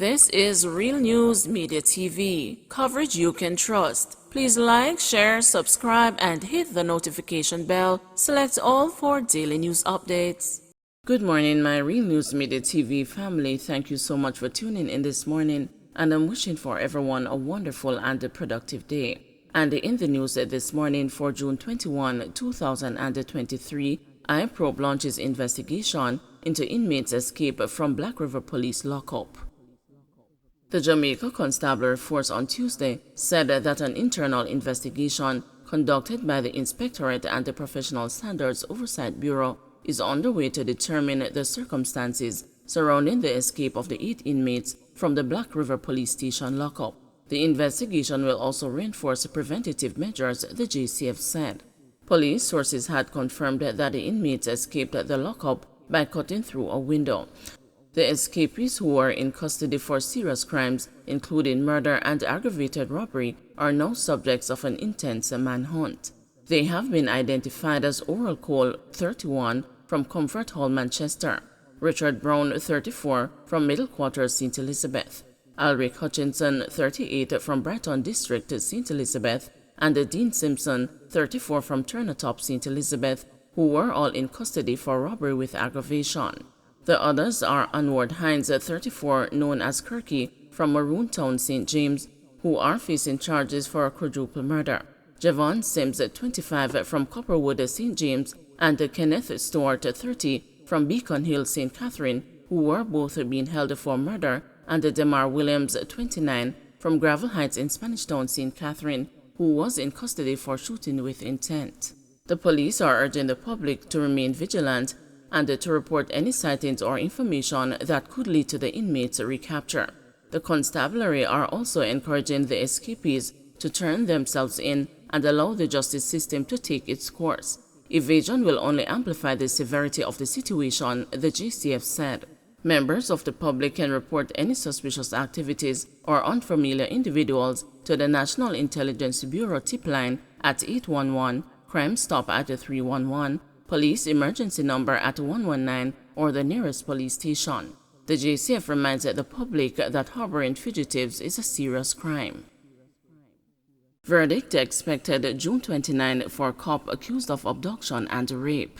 This is Real News Media TV, coverage you can trust. Please like, share, subscribe, and hit the notification bell. Select all for daily news updates. Good morning, my Real News Media TV family. Thank you so much for tuning in this morning, and I'm wishing for everyone a wonderful and a productive day. And in the news this morning for June 21, 2023, IProbe launches investigation into inmates' escape from Black River Police lockup. The Jamaica Constabulary Force on Tuesday said that an internal investigation conducted by the Inspectorate and the Professional Standards Oversight Bureau is underway to determine the circumstances surrounding the escape of the 8 inmates from the Black River Police Station lockup. The investigation will also reinforce preventative measures, the JCF said. Police sources had confirmed that the inmates escaped the lockup by cutting through a window. The escapees, who were in custody for serious crimes, including murder and aggravated robbery, are now subjects of an intense manhunt. They have been identified as Oral Cole, 31, from Comfort Hall, Manchester; Richard Brown, 34, from Middle Quarters, St. Elizabeth; Alric Hutchinson, 38, from Brighton District, St. Elizabeth; and Dean Simpson, 34, from Turnatop, St. Elizabeth, who were all in custody for robbery with aggravation. The others are Anward Hines, 34, known as Kirky, from Maroon Town, St. James, who are facing charges for a quadruple murder; Javon Sims, 25, from Copperwood, St. James, and Kenneth Stewart, 30, from Beacon Hill, St. Catherine, who were both being held for murder; and Demar Williams, 29, from Gravel Heights in Spanish Town, St. Catherine, who was in custody for shooting with intent. The police are urging the public to remain vigilant and to report any sightings or information that could lead to the inmates' recapture. The constabulary are also encouraging the escapees to turn themselves in and allow the justice system to take its course. Evasion will only amplify the severity of the situation, the JCF said. Members of the public can report any suspicious activities or unfamiliar individuals to the National Intelligence Bureau tip line at 811, Crime Stop at 311, Police Emergency Number at 119, or the nearest police station. The JCF reminds the public that harboring fugitives is a serious crime. Verdict expected June 29 for cop accused of abduction and rape.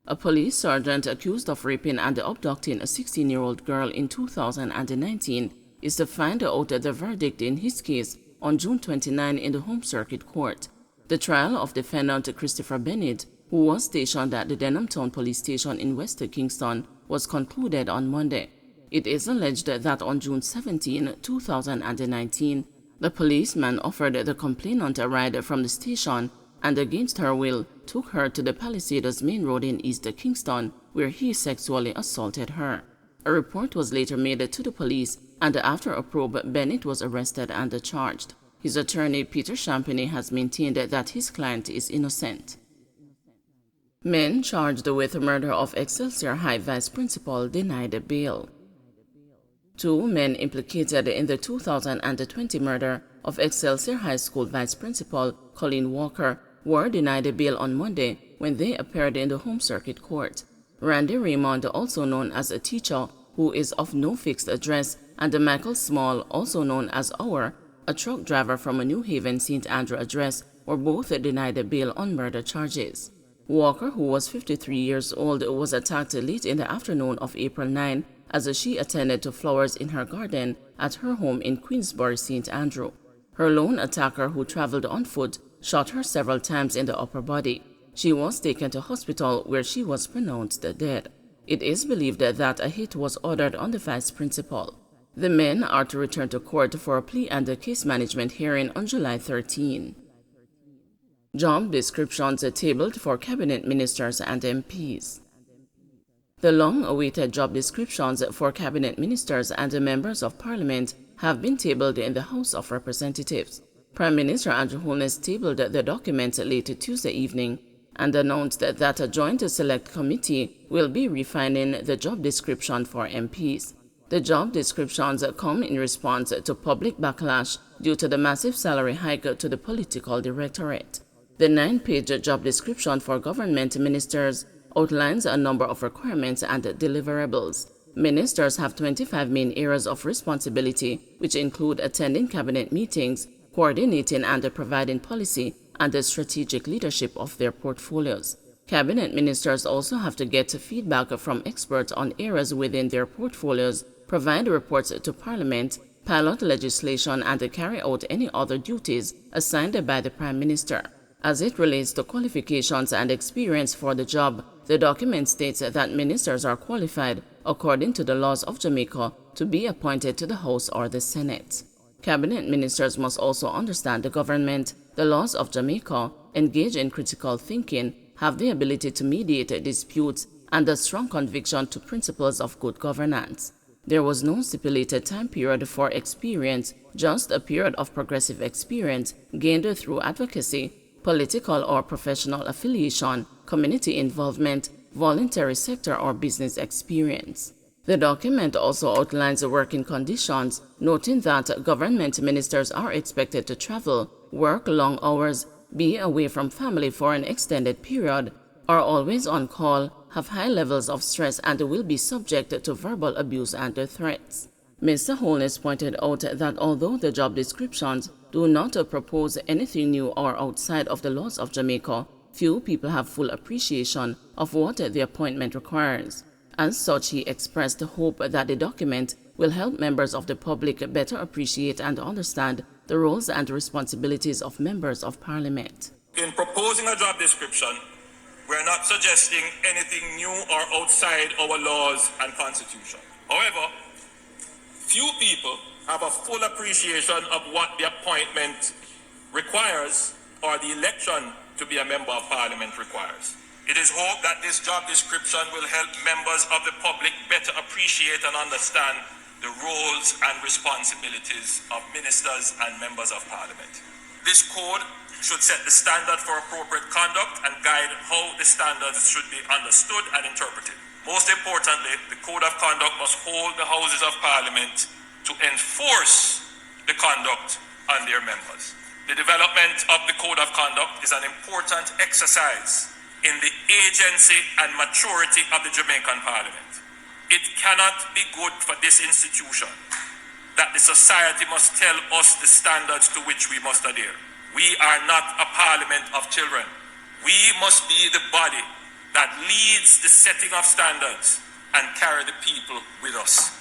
A police sergeant accused of raping and abducting a 16-year-old girl in 2019 is to find out the verdict in his case on June 29 in the Home Circuit Court. The trial of defendant Christopher Bennett, who was stationed at the Denham Town Police Station in West Kingston, was concluded on Monday. It is alleged that on June 17, 2019, the policeman offered the complainant a ride from the station and, against her will, took her to the Palisades Main Road in East Kingston, where he sexually assaulted her. A report was later made to the police, and after a probe, Bennett was arrested and charged. His attorney, Peter Champagny, has maintained that his client is innocent. Men charged with murder of Excelsior High Vice Principal denied bail. 2 men implicated in the 2020 murder of Excelsior High School Vice Principal Colleen Walker were denied bail on Monday when they appeared in the Home Circuit Court. Randy Raymond, also known as a teacher who is of no fixed address, and Michael Small, also known as Our, a truck driver from a New Haven St. Andrew address, were both denied bail on murder charges. Walker, who was 53 years old, was attacked late in the afternoon of April 9 as she attended to flowers in her garden at her home in Queensbury, St. Andrew. Her lone attacker, who traveled on foot, shot her several times in the upper body. She was taken to hospital where she was pronounced dead. It is believed that a hit was ordered on the vice principal. The men are to return to court for a plea and a case management hearing on July 13. Job descriptions tabled for cabinet ministers and MPs. The long-awaited job descriptions for cabinet ministers and members of parliament have been tabled in the House of Representatives. Prime Minister Andrew Holness tabled the document late Tuesday evening and announced that a joint select committee will be refining the job description for MPs. The job descriptions come in response to public backlash due to the massive salary hike to the political directorate. The 9-page job description for government ministers outlines a number of requirements and deliverables. Ministers have 25 main areas of responsibility, which include attending cabinet meetings, coordinating and providing policy and the strategic leadership of their portfolios. Cabinet ministers also have to get feedback from experts on areas within their portfolios, provide reports to Parliament, pilot legislation, and carry out any other duties assigned by the Prime Minister. As it relates to qualifications and experience for the job, the document states that ministers are qualified, according to the laws of Jamaica, to be appointed to the House or the Senate. Cabinet ministers must also understand the government, the laws of Jamaica, engage in critical thinking, have the ability to mediate disputes, and a strong conviction to principles of good governance. There was no stipulated time period for experience, just a period of progressive experience gained through advocacy, political or professional affiliation, community involvement, voluntary sector or business experience. The document also outlines the working conditions, noting that government ministers are expected to travel, work long hours, be away from family for an extended period, are always on call, have high levels of stress, and will be subject to verbal abuse and threats. Mr. Holness pointed out that although the job descriptions do not propose anything new or outside of the laws of Jamaica, few people have full appreciation of what the appointment requires. As such, he expressed hope that the document will help members of the public better appreciate and understand the roles and responsibilities of members of Parliament. In proposing a job description, we are not suggesting anything new or outside our laws and constitution. However, few people have a full appreciation of what the appointment requires or the election to be a member of Parliament requires. It is hoped that this job description will help members of the public better appreciate and understand the roles and responsibilities of ministers and members of Parliament. This code should set the standard for appropriate conduct and guide how the standards should be understood and interpreted. Most importantly, the Code of Conduct must hold the Houses of Parliament to enforce the conduct on their members. The development of the Code of Conduct is an important exercise in the agency and maturity of the Jamaican Parliament. It cannot be good for this institution that the society must tell us the standards to which we must adhere. We are not a parliament of children. We must be the body that leads the setting of standards and carry the people with us.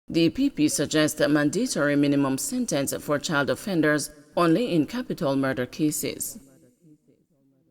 The PP suggests a mandatory minimum sentence for child offenders only in capital murder cases.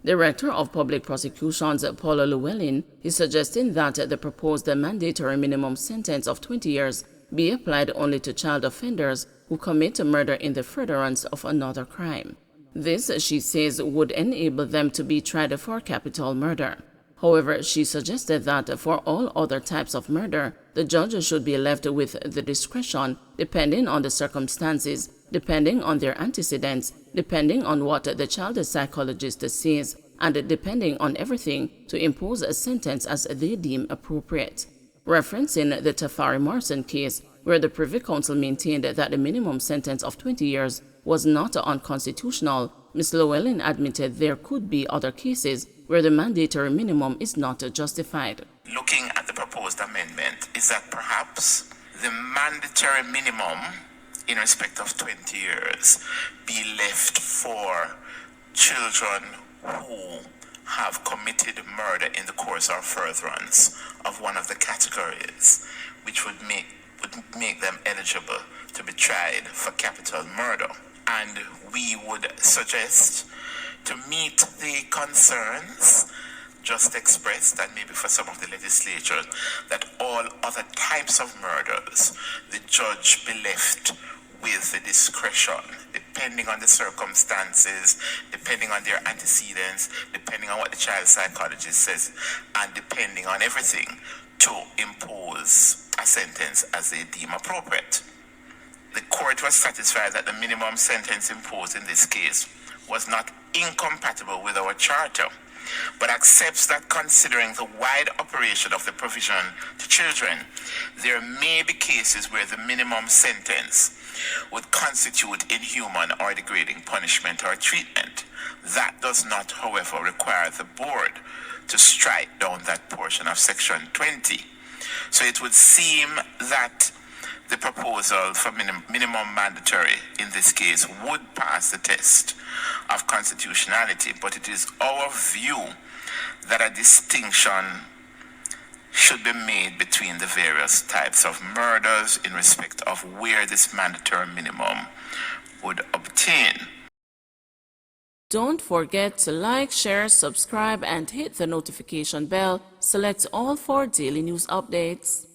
Director of Public Prosecutions Paula Llewellyn is suggesting that the proposed mandatory minimum sentence of 20 years be applied only to child offenders who commit murder in the furtherance of another crime. This, she says, would enable them to be tried for capital murder. However, she suggested that for all other types of murder, the judge should be left with the discretion, depending on the circumstances, depending on their antecedents, depending on what the child psychologist says, and depending on everything, to impose a sentence as they deem appropriate. Referencing the Tafari Morrison case, where the Privy Council maintained that the minimum sentence of 20 years was not unconstitutional, Ms. Llewellyn admitted there could be other cases where the mandatory minimum is not justified. Looking at the proposed amendment, is that perhaps the mandatory minimum in respect of 20 years be left for children who have committed murder in the course or furtherance of one of the categories, which would make them eligible to be tried for capital murder. And we would suggest, to meet the concerns just expressed, and maybe for some of the legislatures, that all other types of murders, the judge be left with the discretion, depending on the circumstances, depending on their antecedents, depending on what the child psychologist says, and depending on everything, to impose a sentence as they deem appropriate. The court was satisfied that the minimum sentence imposed in this case was not incompatible with our charter, but accepts that considering the wide operation of the provision to children, there may be cases where the minimum sentence would constitute inhuman or degrading punishment or treatment. That does not, however, require the board to strike down that portion of Section 20. So it would seem that the proposal for minimum mandatory in this case would pass the test of constitutionality, but it is our view that a distinction should be made between the various types of murders in respect of where this mandatory minimum would obtain. Don't forget to like, share, subscribe, and hit the notification bell. Select all for daily news updates.